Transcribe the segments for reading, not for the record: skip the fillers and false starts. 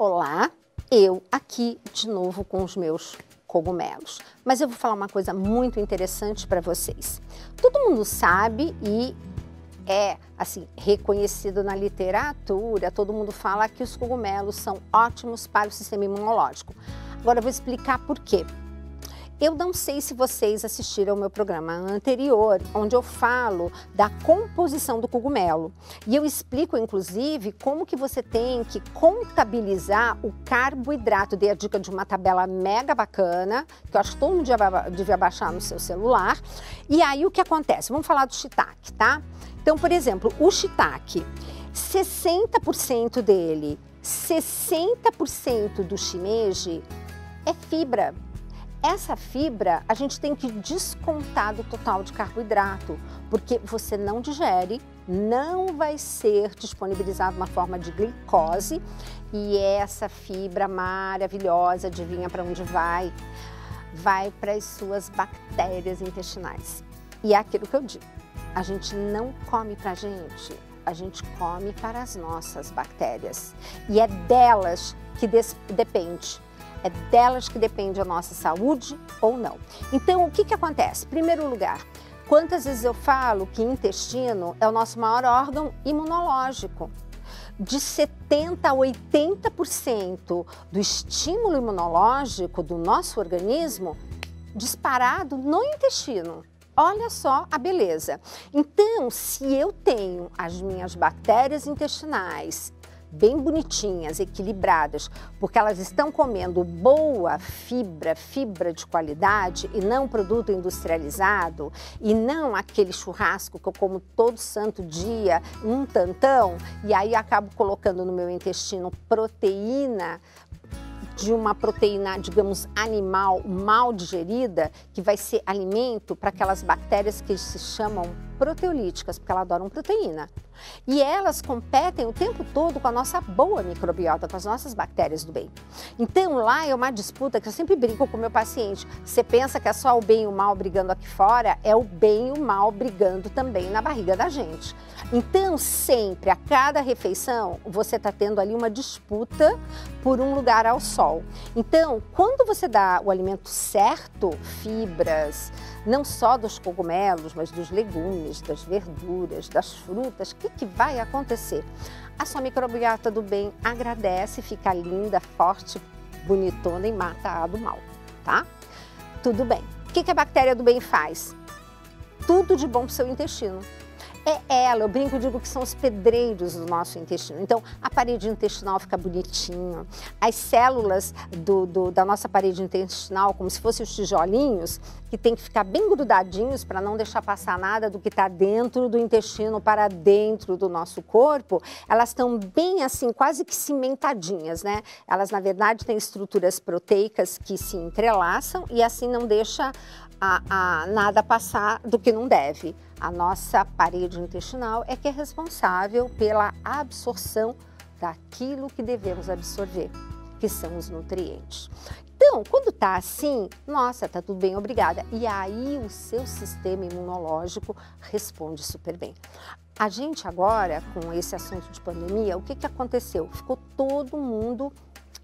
Olá, eu aqui de novo com os meus cogumelos. Mas eu vou falar uma coisa muito interessante para vocês. Todo mundo sabe e é assim reconhecido na literatura, todo mundo fala que os cogumelos são ótimos para o sistema imunológico. Agora eu vou explicar por quê. Eu não sei se vocês assistiram ao meu programa anterior, onde eu falo da composição do cogumelo. E eu explico, inclusive, como que você tem que contabilizar o carboidrato. Dei a dica de uma tabela mega bacana, que eu acho que todo mundo devia baixar no seu celular. E aí o que acontece? Vamos falar do shiitake, tá? Então, por exemplo, o shiitake, 60% dele, 60% do shimeji é fibra. Essa fibra a gente tem que descontar do total de carboidrato, porque você não digere, não vai ser disponibilizada uma forma de glicose e essa fibra maravilhosa, adivinha para onde vai? Vai para as suas bactérias intestinais. E é aquilo que eu digo, a gente não come para a gente come para as nossas bactérias e é delas que depende. É delas que depende a nossa saúde ou não. Então, o que acontece? Em primeiro lugar, quantas vezes eu falo que intestino é o nosso maior órgão imunológico? De 70% a 80% do estímulo imunológico do nosso organismo disparado no intestino. Olha só a beleza. Então, se eu tenho as minhas bactérias intestinais bem bonitinhas, equilibradas, porque elas estão comendo boa fibra de qualidade e não produto industrializado e não aquele churrasco que eu como todo santo dia, um tantão, e aí acabo colocando no meu intestino proteína, de uma proteína, digamos, animal mal digerida, que vai ser alimento para aquelas bactérias que se chamam proteolíticas, porque elas adoram proteína. E elas competem o tempo todo com a nossa boa microbiota, com as nossas bactérias do bem. Então lá é uma disputa que eu sempre brinco com o meu paciente. Você pensa que é só o bem e o mal brigando aqui fora, é o bem e o mal brigando também na barriga da gente. Então sempre, a cada refeição, você está tendo ali uma disputa por um lugar ao sol. Então, quando você dá o alimento certo, fibras, não só dos cogumelos, mas dos legumes, das verduras, das frutas, o que vai acontecer? A sua microbiota do bem agradece, fica linda, forte, bonitona e mata a do mal, tá? Tudo bem. O que a bactéria do bem faz? Tudo de bom para o seu intestino. É ela, eu brinco e digo que são os pedreiros do nosso intestino. Então, a parede intestinal fica bonitinha, as células da nossa parede intestinal, como se fossem os tijolinhos, que tem que ficar bem grudadinhos para não deixar passar nada do que está dentro do intestino para dentro do nosso corpo, elas estão bem assim, quase que cimentadinhas, né? Elas, na verdade, têm estruturas proteicas que se entrelaçam e assim não deixa nada passar do que não deve. A nossa parede intestinal é que é responsável pela absorção daquilo que devemos absorver, que são os nutrientes. Então, quando tá assim, nossa, tá tudo bem, obrigada. E aí o seu sistema imunológico responde super bem. A gente agora, com esse assunto de pandemia, o que aconteceu? Ficou todo mundo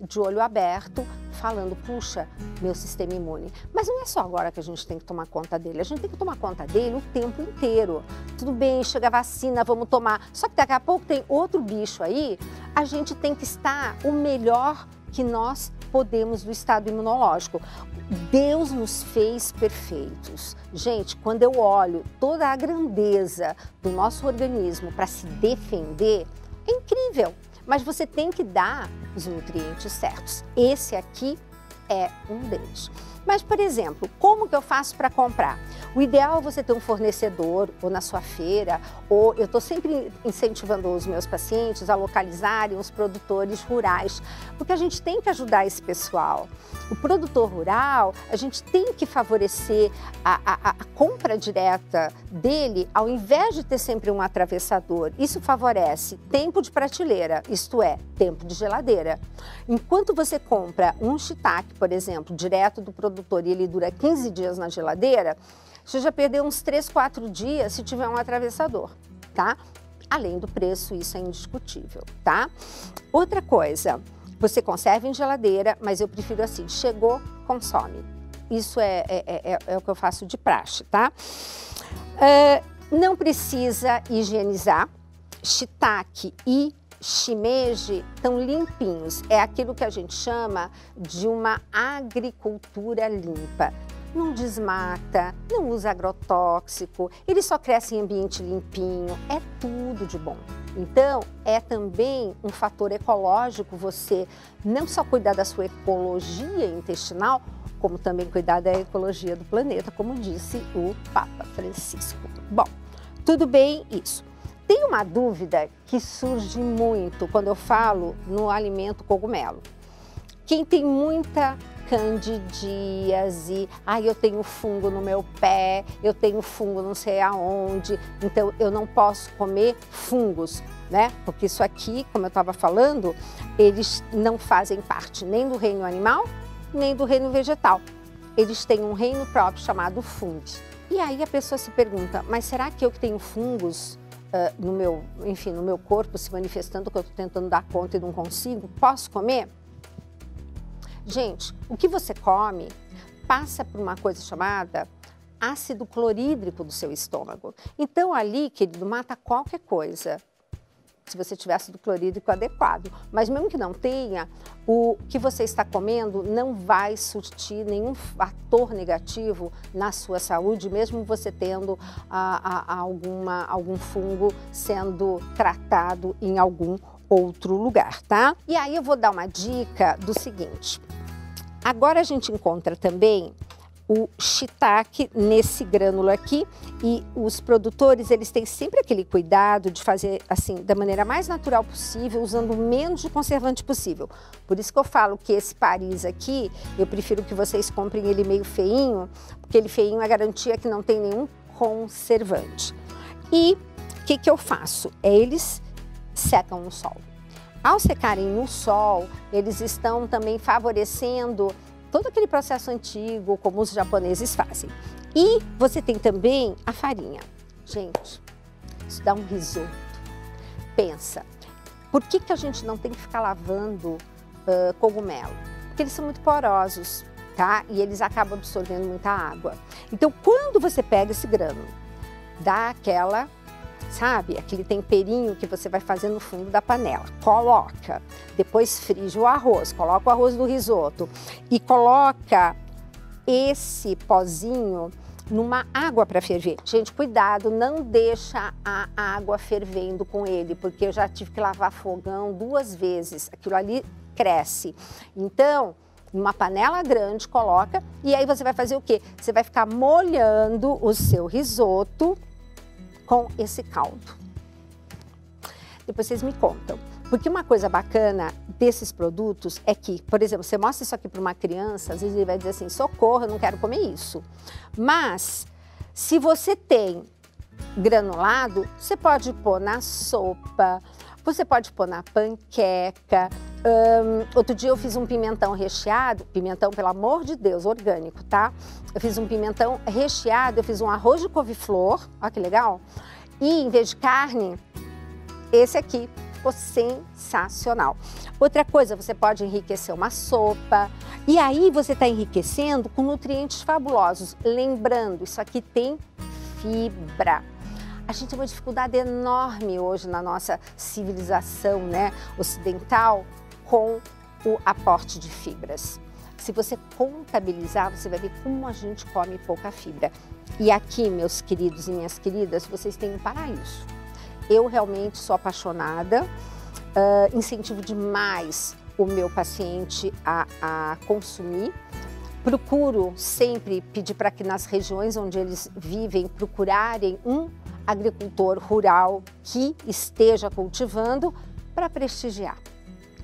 de olho aberto, falando, puxa, meu sistema imune. Mas não é só agora que a gente tem que tomar conta dele, a gente tem que tomar conta dele o tempo inteiro. Tudo bem, chega a vacina, vamos tomar. Só que daqui a pouco tem outro bicho aí, a gente tem que estar o melhor que nós podemos do estado imunológico. Deus nos fez perfeitos. Gente, quando eu olho toda a grandeza do nosso organismo para se defender, é incrível. Mas você tem que dar os nutrientes certos. Esse aqui é um deles. Mas, por exemplo, como que eu faço para comprar? O ideal é você ter um fornecedor ou na sua feira, ou eu estou sempre incentivando os meus pacientes a localizarem os produtores rurais, porque a gente tem que ajudar esse pessoal. O produtor rural, a gente tem que favorecer a compra direta dele, ao invés de ter sempre um atravessador. Isso favorece tempo de prateleira, isto é, tempo de geladeira. Enquanto você compra um shiitake, por exemplo, direto do produtor e ele dura 15 dias na geladeira, você já perdeu uns 3, 4 dias se tiver um atravessador, tá? Além do preço, isso é indiscutível, tá? Outra coisa, Você conserva em geladeira, mas eu prefiro assim, chegou, consome. Isso é o que eu faço de praxe, tá? Não precisa higienizar. Shiitake e shimeji estão limpinhos. É aquilo que a gente chama de uma agricultura limpa. Não desmata, não usa agrotóxico, ele só cresce em ambiente limpinho, é tudo de bom. Então, é também um fator ecológico você não só cuidar da sua ecologia intestinal, como também cuidar da ecologia do planeta, como disse o Papa Francisco. Bom, tudo bem isso. Tem uma dúvida que surge muito quando eu falo no alimento cogumelo. Quem tem muita candidíase, eu tenho fungo no meu pé, eu tenho fungo não sei aonde, então eu não posso comer fungos, né? Porque isso aqui, como eu estava falando, eles não fazem parte nem do reino animal, nem do reino vegetal. Eles têm um reino próprio chamado fungo. E aí a pessoa se pergunta, mas será que eu que tenho fungos no meu corpo se manifestando, que eu estou tentando dar conta e não consigo, posso comer? Gente, o que você come passa por uma coisa chamada ácido clorídrico do seu estômago. Então ali, querido, mata qualquer coisa, se você tiver ácido clorídrico adequado. Mas mesmo que não tenha, o que você está comendo não vai surtir nenhum fator negativo na sua saúde, mesmo você tendo algum fungo sendo tratado em algum outro lugar, tá? E aí eu vou dar uma dica do seguinte. Agora a gente encontra também o shiitake nesse grânulo aqui e os produtores, eles têm sempre aquele cuidado de fazer assim, da maneira mais natural possível, usando o menos de conservante possível. Por isso que eu falo que esse Paris aqui, eu prefiro que vocês comprem ele meio feinho, porque ele feinho é garantia que não tem nenhum conservante. E o que eu faço? Eles secam no sol. Ao secarem no sol, eles estão também favorecendo todo aquele processo antigo, como os japoneses fazem. E você tem também a farinha. Gente, isso dá um risoto. Pensa, por que a gente não tem que ficar lavando cogumelo? Porque eles são muito porosos, tá? E eles acabam absorvendo muita água. Então, quando você pega esse grânulo, dá aquela... sabe, aquele temperinho que você vai fazer no fundo da panela, coloca, depois frige o arroz, coloca o arroz do risoto e coloca esse pozinho numa água para ferver. Gente, cuidado, não deixa a água fervendo com ele, porque eu já tive que lavar fogão 2 vezes, aquilo ali cresce. Então, numa panela grande, coloca e aí você vai fazer o quê? Você vai ficar molhando o seu risoto com esse caldo. Depois vocês me contam. Porque uma coisa bacana desses produtos é que, por exemplo, você mostra isso aqui para uma criança, às vezes ele vai dizer assim, socorro, eu não quero comer isso. Mas, se você tem granulado, você pode pôr na sopa, você pode pôr na panqueca. Outro dia eu fiz um pimentão recheado, pimentão, pelo amor de Deus, orgânico, tá? Eu fiz um pimentão recheado, eu fiz um arroz de couve-flor, olha que legal. E em vez de carne, esse aqui ficou sensacional. Outra coisa, você pode enriquecer uma sopa. E aí você está enriquecendo com nutrientes fabulosos. Lembrando, isso aqui tem fibra. A gente tem uma dificuldade enorme hoje na nossa civilização, né, ocidental, com o aporte de fibras. Se você contabilizar, você vai ver como a gente come pouca fibra. E aqui, meus queridos e minhas queridas, vocês têm um paraíso. Eu realmente sou apaixonada, incentivo demais o meu paciente a consumir. Procuro sempre pedir para que nas regiões onde eles vivem, procurarem um agricultor rural que esteja cultivando para prestigiar.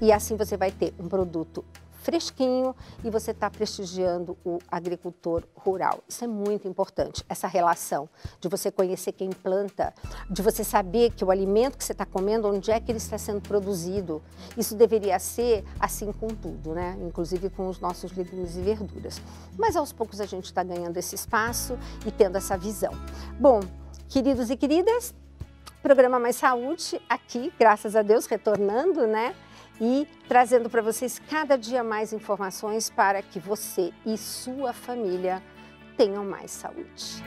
E assim você vai ter um produto fresquinho e você está prestigiando o agricultor rural. Isso é muito importante, essa relação de você conhecer quem planta, de você saber que o alimento que você está comendo, onde é que ele está sendo produzido. Isso deveria ser assim com tudo, né? Inclusive com os nossos legumes e verduras. Mas aos poucos a gente está ganhando esse espaço e tendo essa visão. Bom, queridos e queridas, programa Mais Saúde aqui, graças a Deus, retornando, né? e trazendo para vocês cada dia mais informações para que você e sua família tenham mais saúde.